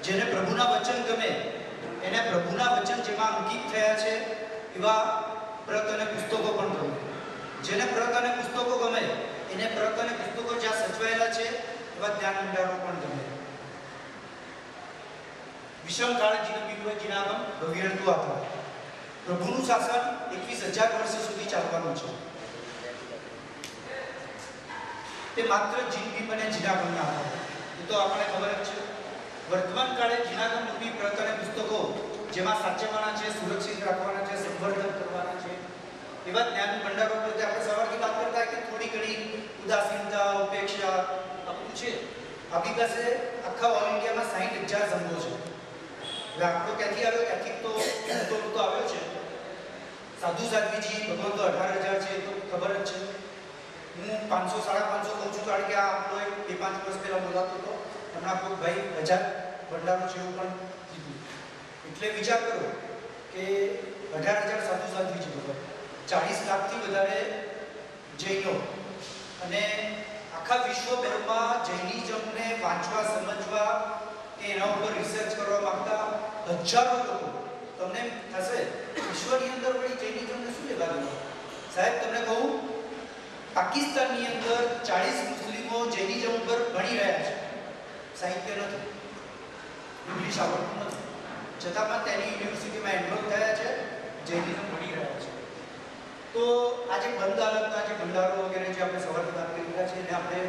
જેને પ્રભુના વચન ગમે એને પ્રભુના વચન જેમાં અંકિત થયા છે એવા પ્રત અને પુસ્તકો પણ ગમે. જેને પ્રત અને પુસ્તકો ગમે એને પ્રત અને પુસ્તકો જ્યાં સચવાયેલા છે એવા જ્ઞાન ભંડારો પણ ગમે. વિષમ કાળ જીના આગમ ભવ્યણતું આધાર. પ્રભુનું શાસન 21,000 વર્ષ સુધી ચાલવાનું છે. તે માત્ર જીનબીમ અને જીનાગમના આધારે. એ તો આપણને ખબર જ છે. વર્તમાન કાળે જીનાગમ રૂપી પ્રત અને પુસ્તકો જેમાં સાચવવાના છે, સુરક્ષિત રાખવાના છે, સંવર્ધન કરવાના છે એવા જ્ઞાન ભંડારો પર આપણે સવારથી વાત કરતા કે થોડી ઘણી ઉદાસીનતા, ઉપેક્ષા આપણું છે. આપણી પાસે આખા ઓલ ઇન્ડિયામાં 60,000 સંઘો છે. હવે આપણો ક્યાંથી આવ્યો? ક્યાંથી તો આવ્યો છે. સાધુ સાધ્વીજી ભગવાન તો 18,000 છે, તો ખબર જ છે. હું 500 550 કહું છું કારણ કે આ આપણો એક 2-5 વર્ષ પહેલા બોલાતો હતો. હમણાં કોઈ ભાઈ 1000 ભંડારો છે એવું પણ કીધું. એટલે વિચાર કરો કે 18,000 સાધુ સાધ્વીજી ભગવાન, 40 લાખથી વધારે જૈનો અને આખા વિશ્વભરમાં જૈનિઝમને વાંચવા, સમજવા કે એના ઉપર રિસર્ચ કરવા માંગતા હજારો લોકો. તમને થશે વિશ્વની અંદર વળી જૈનિઝમને શું લેવા દેવા? સાહેબ તમને કહું, પાકિસ્તાનની અંદર 40 મુસ્લિમો જૈનિઝમ ઉપર ભણી રહ્યા છે. સાહિત્ય નથી, ઇંગ્લિશ આવડતું નથી, છતાં પણ તેની યુનિવર્સિટીમાં એનરોલ થયા છે, જૈનિઝમ ભણી રહ્યા છે. તો આજે બંધ હાલતના જે ભંડારો વગેરે જે આપણે સવારથી વાત કરી રહ્યા છીએ એને આપણે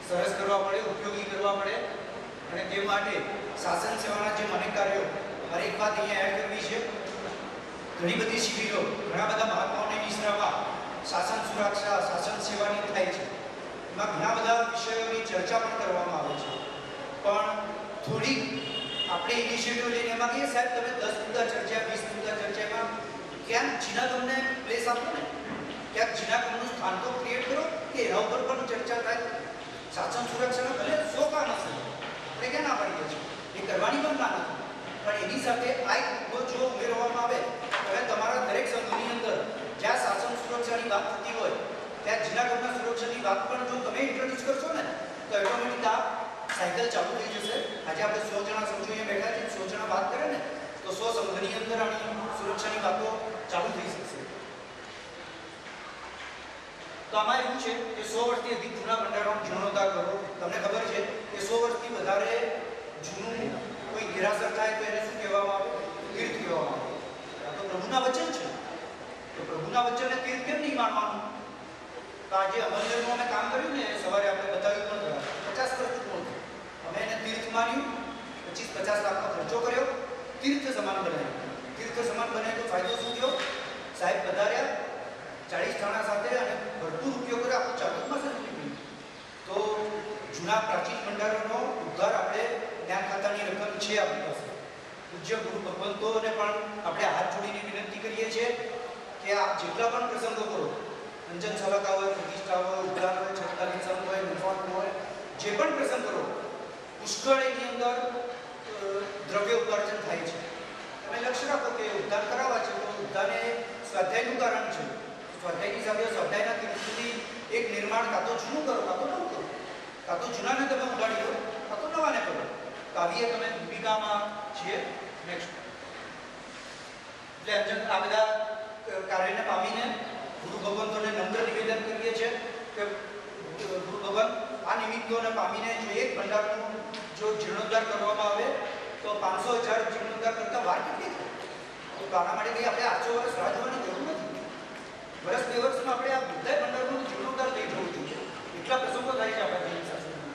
સરસ કરવા પડે, ઉપયોગી કરવા પડે. અને તે માટે શાસન સેવાના જે અનેક કાર્યો, મારે એક વાત અહીંયા એડ કરવી છે. ઘણી બધી શિબિરો, ઘણા બધા મહાત્માઓની નિશ્રામાં શાસન સુરક્ષા, શાસન સેવાની થાય છે. એમાં ઘણા બધા વિષયોની ચર્ચા પણ કરવામાં આવે છે. પણ થોડી આપણે ઇનિશિયેટિવ લઈને એમાં કહીએ સાહેબ તમે 10 મુદ્દા ચર્ચા, 20 મુદ્દા ચર્ચામાં ક્યાંક જીનાગમને પ્લેસ આપો ને, ક્યાંક જીનાગમનું સ્થાન તો ક્રિએટ કરો કે એના ઉપર પણ ચર્ચા થાય. શાસન સુરક્ષાના ભલે 100 કામ હશે, આપણે ક્યાં ના પાડીએ છીએ, એ કરવાની પણ ના નથી. પણ એની સાથે આ એક મુદ્દો જો ઉમેરવામાં આવે, હવે તમારા દરેક સંઘની અંદર જ્યાં શાસન સુરક્ષાની વાત થતી હોય ત્યાં જીનાગમના સુરક્ષાની વાત પણ જો તમે ઇન્ટ્રોડ્યુસ કરશો ને તો ઓટોમેટિક આ સાયકલ ચાલુ થઈ જશે. આજે આપણે 100 જણા સમજો અહીંયા બેઠા છે, 100 જણા વાત કરે ને તો 100 સંઘની અંદર આની સુરક્ષાની વાતો ચાલુ થઈ શકશે. તો આમાં એવું છે કે 100 વર્ષથી અધિક જૂના ભંડારોનો જીર્ણોદ્ધાર કરો. તમને ખબર છે કે 100 વર્ષથી વધારે જૂનું કોઈ નિરાશર થાય તો એને શું કહેવામાં આવે? તીર્થ કહેવામાં આવે. આ તો પ્રભુના વચન છે. તો પ્રભુના વચનને તીર્થ કેમ નહીં માનવાનું? તો આજે અમલદરનું અમે કામ કર્યું ને, સવારે આપણે બતાવ્યું પણ ખરા, 50 વર્ષ ચૂકવું હતું. અમે એને તીર્થ માન્યું, 25-50 લાખનો ખર્ચો કર્યો, તીર્થ સમાન બનાવ્યું. તીર્થ સમાન બને તો ફાયદો શું થયો? સાહેબ વધાર્યા 40 થાણા સાથે અને ભરપૂર ઉપયોગ કરે આપણું ચાલકમાં છે નહીં. તો જૂના પ્રાચીન ભંડારોનો ઉદ્ધાર આપણે જ્ઞાન ખાતાની રકમ છે આપણી પાસે. પૂજ્ય ગુરુ ભગવંતોને પણ આપણે હાથ જોડીને વિનંતી કરીએ છીએ કે આપ જેટલા પણ પ્રસંગો કરો, અંજન સવાકા હોય, પ્રતિષ્ઠા હોય, ઉદ્ધાર હોય, છઠ્ઠાની સંત હોય, મુફાત હોય, જે પણ પ્રસંગ કરો, પુષ્કળ એની અંદર દ્રવ્ય ઉપાર્જન થાય છે. તમે લક્ષ્ય રાખો કે ઉદ્ધાર કરાવવા છે તો ઉદ્ધારને સ્વાધ્યાયનું કારણ છે. સ્વાધ્યાયની સાથે સ્વાધ્યાયના તીર્થથી એક નિર્માણ કાં તો જૂનું કરો, કાં તો નવું કરો, કાં તો જૂનાને તમે ઉગાડી લો, કાં તો નવાને કરો. કાવ્ય તમે ભૂમિકામાં છીએ નેક્સ્ટ. એટલે આ બધા કાર્યને પામીને ગુરુ ભગવંતોને નમ્ર નિવેદન કરીએ છીએ કે ગુરુ ભગવંત આ નિમિત્તોને પામીને જો એક ભંડારનું જો જીર્ણોદ્ધાર કરવામાં આવે તો 500,000 જીર્ણોદ્ધાર કરતાં વાર કેટલી થાય? તો આના માટે કંઈ આપણે 800 વર્ષ રાહ જોવાની જરૂર નથી. વર્ષ 2 વર્ષમાં આપણે આ બધા ભંડારનું જીર્ણોદ્ધાર થઈ જવું જોઈએ. એટલા પ્રસંગો થાય છે આપણા જૈન શાસ્ત્રમાં.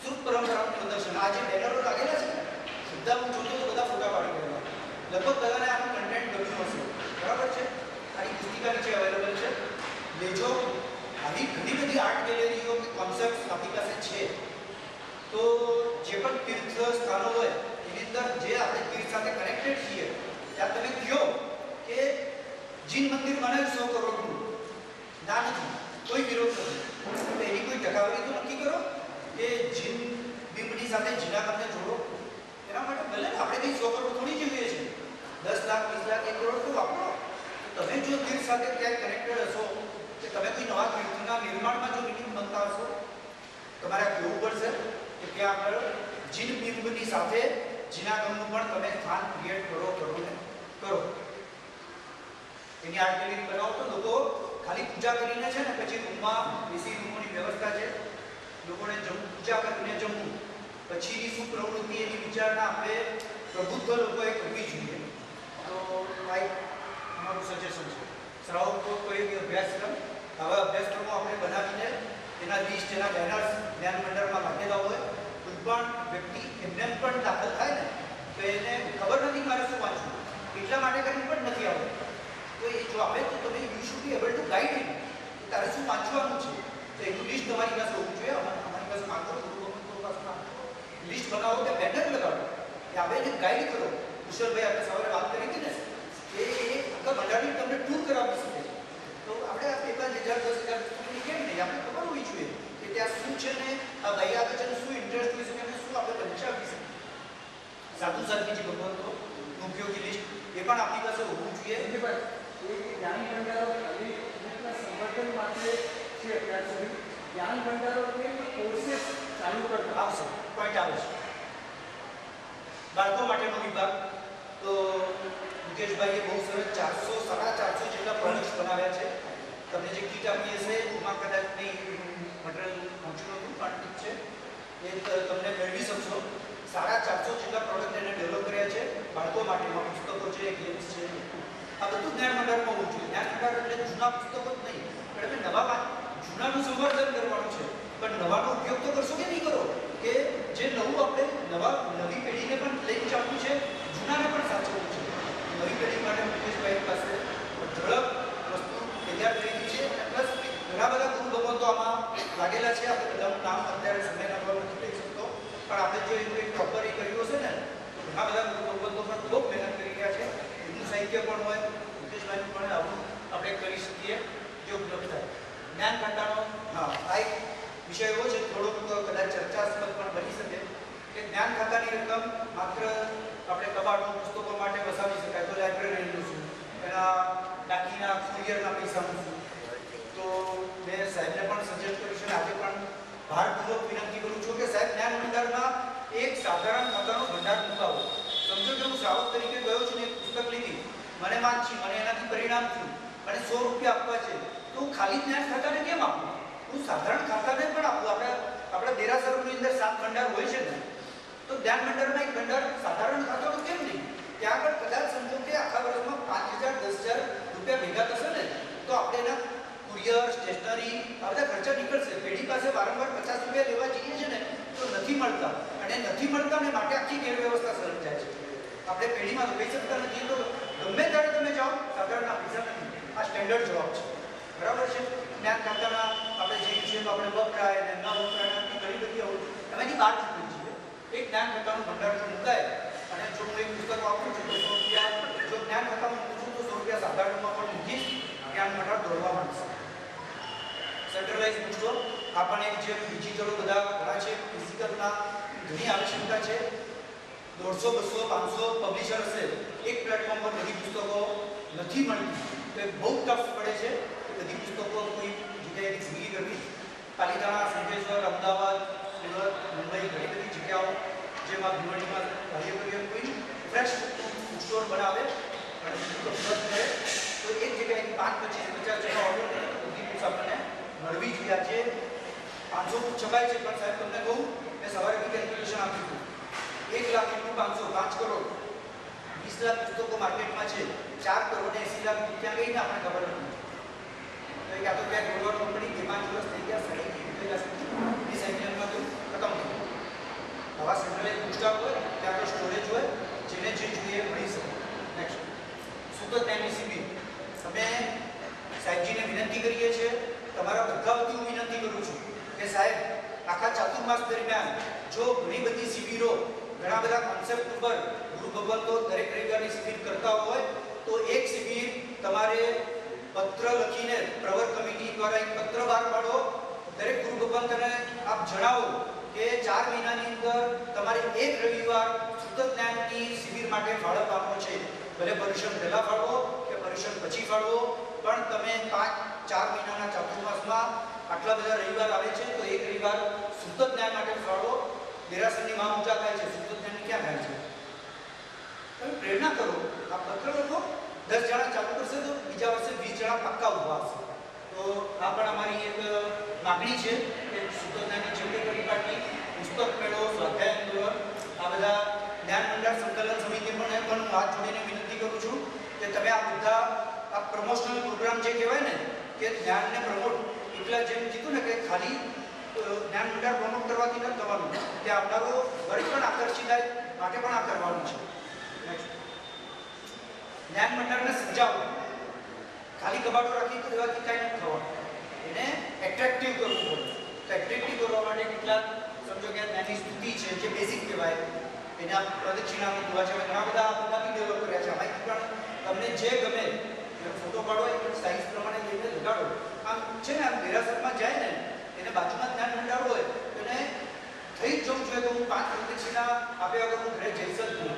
શુદ્ધ પરંપરાનું પ્રદર્શન. આ જે બેનરો લાગેલા છે સીધા હું જોતો તો બધા ફોટા પાડી ગયેલા. લગભગ બધાને આનું કન્ટેન્ટ ગમ્યું હશે, બરાબર છે? આની પુસ્તિકા નીચે અવેલેબલ છે, લેજો. આવી ઘણી બધી આર્ટ ગેલેરીઓ કે કોન્સેપ્ટ આપણી પાસે છે. તો જે પણ તીર્થ સ્થાનો હોય એની અંદર જે આપણે તીર્થ સાથે કનેક્ટેડ છીએ ત્યાં તમે કહો કે જીન મંદિર બનાવ્યું 100 કરોડનું, ના નથી, કોઈ વિરોધ નથી. તો એની કોઈ ટકાવારી તો નક્કી કરો કે જીન બિંબની સાથે જીનાગમને જોડો. એના માટે ભલે આપણે કંઈ 100 કરોડ થોડી જોઈએ છે, 10 લાખ, 20 લાખ, 1 કરોડ તો વાપરો. તમે જો તીર્થ સાથે ક્યાંક કનેક્ટેડ હશો કે તમે કોઈ નવા તીર્થના નિર્માણમાં જો નિમિત્ત બનતા હશો, તમારે આ કહેવું પડશે કે ત્યાં આગળ જીન જ્યોતિર્લિંગની સાથે જીનાગમનું પણ તમે સ્થાન ક્રિએટ કરો ને કરો. એની આર્ટ બનાવો તો લોકો ખાલી પૂજા કરીને છે ને પછી રૂમમાં એસી રૂમોની વ્યવસ્થા છે, લોકોને પૂજા કરીને જમવું, પછીની શું પ્રવૃત્તિ એની વિચારણા આપણે પ્રબુદ્ધ લોકોએ કરવી જોઈએ. તો અમારું સજેશન છે શ્રાવકો કોઈ અભ્યાસક્રમ, આવા અભ્યાસક્રમો આપણે બનાવીને એના લિસ્ટ, એના બેનર્સ જ્ઞાન મંડળમાં માગેલા હોય. કોઈ પણ વ્યક્તિ એમને પણ દાખલ થાય ને તો એને ખબર નથી મારે શું વાંચવું, એટલા માટે કરીને પણ નથી આવતું. તો એ જો આવે તો તમે you should be able to guide him, તારે શું વાંચવાનું છે. તો એનું લિસ્ટ તમારી પાસે હોવું જોઈએ. અમારી પાસે માંગો લિસ્ટ બનાવો કે બેનર લગાડો કે આવે એને ગાઈડ કરો. કુશલભાઈ આપણે સવારે વાત કરી હતી ને એ આખા મંડળની તમને ટૂર કરાવી શકે. તો આપણે આ 5,000-10,000 પુસ્તકોની કેમ નહીં, આપણે ખબર હોવી જોઈએ કે ત્યાં શું છે ને આ ભાઈ આવે છે ને શું ઇન્ટરેસ્ટ હોય છે અને શું આપણે પંચાવી શકીએ. સાધુ સાધ્વીજી ભગવંતો ઉપયોગી લિસ્ટ એ પણ આપણી પાસે હોવું જોઈએ. જ્ઞાન ભંડારો સંવર્ધન માટે છે. અત્યાર સુધી જ્ઞાન ભંડારો કોર્सेस ચાલુ કરતા આવશે, પોઈન્ટ આવે છે. બાળકો માટેનો વિભાગ તો મુકેશભાઈએ બહુ સરસ 400-450 જેટલા પ્રોડક્ટ્સ બનાવ્યા છે. તમને જે કીટ આપી હશે એમાં કદાચ મટીરિયલ પહોંચ્યું હતું પણ ઠીક છે, એ તમને મેળવી શકશો. 450 જેટલા પ્રોડક્ટ એને ડેવલપ કર્યા છે બાળકો માટેમાં. પુસ્તકો છે, ગેમ્સ છે, આ બધું જ્ઞાન ભંડારમાં હોવું જોઈએ. જ્ઞાન ભંડાર એટલે જૂના પુસ્તકો જ નહીં, પણ તમે જૂનાનું સંવર્ધન કરવાનું છે, પણ નવાનો ઉપયોગ તો કરશો કે નહીં કરો, કે જે નવું આપણે નવી પેઢીને પણ લઈને જવું છે, જૂનાને પણ સાચવવું છે. નવી પેઢી માટે મુકેશભાઈ પાસે ઝડપ વસ્તુ તૈયાર થઈ ગઈ છે અને પ્લસ ઘણા બધા ગુરુ ભગવંતો આમાં લાગેલા છે. આપણે બધાનું નામ અત્યારે સમયના ભાવ નથી લઈ શકતો, પણ આપણે જો એવું કંઈક પ્રોપર કર્યું હશે ને તો ઘણા બધા ગુરુ ભગવંતો પણ ખૂબ મહેનત કરી રહ્યા છે. એનું સાહિત્ય પણ હોય, મુકેશભાઈનું પણ આવું આપણે કરી શકીએ જો ઉપલબ્ધ થાય. જ્ઞાન ભંડારનો આ એક વિષય એવો છે થોડોક કદાચ ચર્ચાસ્પદ પણ બની શકે કે જ્ઞાન ખાતાની રકમ માત્ર આપણે કબાટો પુસ્તકો માટે વસાવી શકાય તો લાઇબ્રેરીનું શું, એના દાખીના કુરિયરના પૈસાનું શું. તો મેં સાહેબને પણ સજેસ્ટ કર્યું છે અને આજે પણ ભારપૂર્વક વિનંતી કરું છું કે સાહેબ જ્ઞાન ભંડારમાં એક સાધારણ ખાતાનો ભંડાર મુકાવો. સમજો કે હું શ્રાવક તરીકે ગયો છું ને એક પુસ્તક લીધી, મને વાંચી, મને એનાથી પરિણામ થયું, મને 100 રૂપિયા આપવા છે, તો હું ખાલી જ્ઞાન ખાતાને કેમ આપું? હું સાધારણ ખાતાને પણ આપું. આપણા દેરાસરોની અંદર 7 ભંડાર હોય છે ને, તો જ્ઞાન ભંડારમાં એક ભંડાર સાધારણ ખાતાનું કેમ નહીં? ત્યાં આગળ કદાચ સમજો કે આખા વર્ષમાં 5,000-10,000 રૂપિયા ભેગા થશે ને તો આપણે એના કુરિયર, સ્ટેશનરી આ બધા ખર્ચા નીકળશે. પેઢી પાસે વારંવાર 50 રૂપિયા લેવા જઈએ છે ને તો નથી મળતા, અને નથી મળતા ને માટે આખી ગેરવ્યવસ્થા સર્જાય છે. આપણે પેઢીમાં રોકાઈ શકતા નથી, તો ગમે ત્યારે તમે જાઓ સાધારણના પૈસા નથી. આ સ્ટેન્ડર્ડ જવાબ છે, બરાબર છે. જ્ઞાન ખાતાના આપણે જે વિષયો આપણે વપરાય અને ન વપરાય આપણી ઘણી બધી એમાંથી બહાર ચૂકવી છીએ. એક જ્ઞાન ખાતાનું ભંડાર જો મુકાય અને જો હું એક પુસ્તક વાપરું છું તો 100 રૂપિયા, જો જ્ઞાન ખાતામાં મૂકું તો 100 રૂપિયા સાધારણમાં પણ મૂકીશ, જ્ઞાન ભંડાર દોડવા માંડશે. સેન્ટ્રલાઇઝ બુક સ્ટોર આ પણ એક જે ડિજિટલ બધા ઘણા છે, ફિઝિકલના ઘણી આવશ્યકતા છે. 150, 200, 500 પબ્લિશર હશે, એક પ્લેટફોર્મ પર બધી પુસ્તકો નથી મળતી, તો એ બહુ ટફ પડે છે. બધી પુસ્તકો કોઈ જગ્યાએથી ભૂલી કરવી. પાલિતાણા, સંકેશ્વર, અમદાવાદ, સુરત, મુંબઈ ઘણી બધી જગ્યાઓ જેમાં ભીવડીમાં કાર્ય કરીએ કોઈ ફ્રેશ બુક સ્ટોર બનાવે અને પુસ્તક ઉપલબ્ધ કરે તો એક જગ્યાએથી 5, 25, 50 જગ્યા ઓર્ડર બધી બુક્સ આપણને મળવી જોઈએ. આજે 500 બુક છપાય છે, પણ સાહેબ તમને કહું મેં સવારે બી કેલ્ક્યુલેશન આપ્યું હતું, 1 લાખ × 500 5 કરોડ, 20 લાખ પુસ્તકો માર્કેટમાં છે, 4 કરોડ ને 80 લાખ ક્યાં ગઈ ને આપણને ખબર નથી. તો એક આ તો ક્યાંક ડોલર કંપની 5 વર્ષ થઈ ગયા, સડી ગઈ સાયકલમાં તો ખતમ થઈ ગયું. આવા સેન્ટ્રલાઇઝ બુક સ્ટોર હોય ત્યાં તો સ્ટોરેજ હોય, જેને જે જોઈએ મળી શકે. નેક્સ્ટ સુગત જ્ઞાનની શિબિર. અમે સાહેબજીને વિનંતી કરીએ છીએ, તમારા બધા વતી હું વિનંતી કરું છું કે સાહેબ આખા ચાતુર્માસ દરમિયાન જો ઘણી બધી શિબિરો ઘણા બધા કોન્સેપ્ટ ઉપર ગુરુ ભગવંતો દરેક રવિવારની શિબિર કરતા હોય તો એક શિબિર તમારે પત્ર લખીને પ્રવર કમિટી દ્વારા એક પત્ર બહાર પાડો. દરેક ગુરુ ભગવંતને આપ જણાવો કે 4 મહિનાની અંદર તમારે એક રવિવાર શુદ્ધ જ્ઞાનની શિબિર માટે ફાળવવાનો છે. ભલે પરીક્ષણ પહેલા ફાળવો કે પરીક્ષણ પછી ફાળવો, પણ તમે 4 મહિનાના ચાતુર્માસમાં આટલા બધા રવિવાર આવે છે તો એક રવિવાર શુદ્ધ જ્ઞાન માટે ફાળવો. દેરાસરની માં પૂજા થાય છે, 10 જણા ચાલુ કરશે તો બીજા વર્ષે 20 જણા પાક્કા ઊભા હશે. તો આ પણ અમારી એક માગણી છે કે સુતોદનાની જેવડી પરિપાટી, પુસ્તક મેળો, સ્વાધ્યાય આંદોલન, આ બધા જ્ઞાન ભંડાર સંકલન સમિતિ પણ હું હાથ જોડીને વિનંતી કરું છું કે તમે આ બધા આ પ્રમોશનલ પ્રોગ્રામ જે કહેવાય ને કે જ્ઞાનને પ્રમોટ, એટલા જેમ કીધું ને કે ખાલી જ્ઞાન ભંડાર પ્રમોટ કરવાથી નથી થવાનું, તે આવનારો વર્ગ પણ આકર્ષિત થાય માટે પણ આ કરવાનું છે. જ્ઞાન ભંડારને સજાવો, ખાલી કબાટો રાખી દેવાથી કાંઈ નથી થવાનું, એને એટ્રેક્ટિવ કરવું પડે. તો એટ્રેક્ટિવ કરવા માટે કેટલાક સમજો કે જ્ઞાનની સ્તુતિ છે જે બેઝિક કહેવાય, એના પ્રદક્ષિણામાં જોવા છે, ઘણા બધા બી ડેવલપ કર્યા છે. આમાંથી પણ તમને જે ગમે ફોટો પાડો એ સાઇઝ પ્રમાણે લઈને લગાડો. આમ છે ને, આમ દેરાસરમાં જાય ને એને બાજુમાં જ્ઞાન ભંડાર હોય એને થઈ જ જવું જોઈએ કે હું 5 પ્રદક્ષિણા આપ્યા વગર હું ઘરે જઈશ જ નહીં,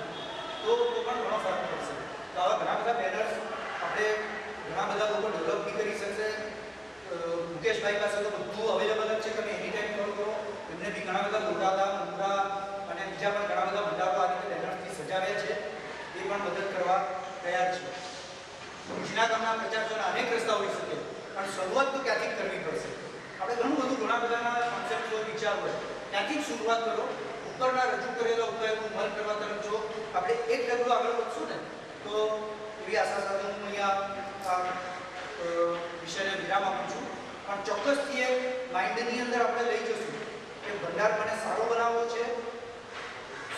તો પણ ઘણો ફરક પડશે. તો આવા ઘણા બધા બેનર્સ આપણે ઘણા બધા લોકો ડેવલપ બી કરી શકશે. મુકેશભાઈ પાસે તો બધું અવેલેબલ જ છે, તમે એની ટાઈમ કોલ કરો. એમને બી ઘણા બધા લોટાદા, મુંદ્રા અને બીજા પણ ઘણા બધા ભંડારો આ રીતે બેનર્સથી સજાવ્યા છે, એ પણ મદદ કરવા તૈયાર છે. જૂના ગામના પ્રચારકોના અનેક રસ્તા હોઈ શકે, પણ શરૂઆત તો ક્યાંથી કરવી પડશે. આપણે ઘણું બધું ઘણા બધાના કોન્સેપ્ટ હોય, વિચાર હોય, ત્યાંથી જ શરૂઆત કરો. ઉપરના રજૂ કરેલા ઉપાયનું અમલ કરવા તરફ જો આપણે એક ડગલું આગળ વધશું ને તો એવી આશા સાથે હું અહીંયા વિષયને વિરામ આપું છું. પણ ચોક્કસથી એ માઇન્ડની અંદર આપણે લઈ જશું કે ભંડાર મને સારો બનાવવો છે,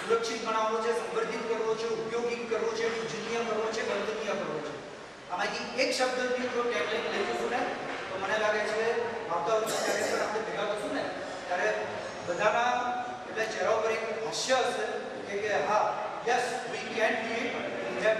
સુરક્ષિત બનાવવો છે, સંવર્ધિત કરવો છે, ઉપયોગી કરવો છે, પૂજનીય કરવો છે, વંદનીય કરવો છે. આમાંથી એક શબ્દની જો ટેગલાઈન લઈ જશું ને તો મને લાગે છે આવતા વર્ષે જ્યારે પણ આપણે ભેગા થશું ને ત્યારે બધાના એટલે ચહેરા ઉપર એક હાસ્ય હશે કે હા yes we can do it, we have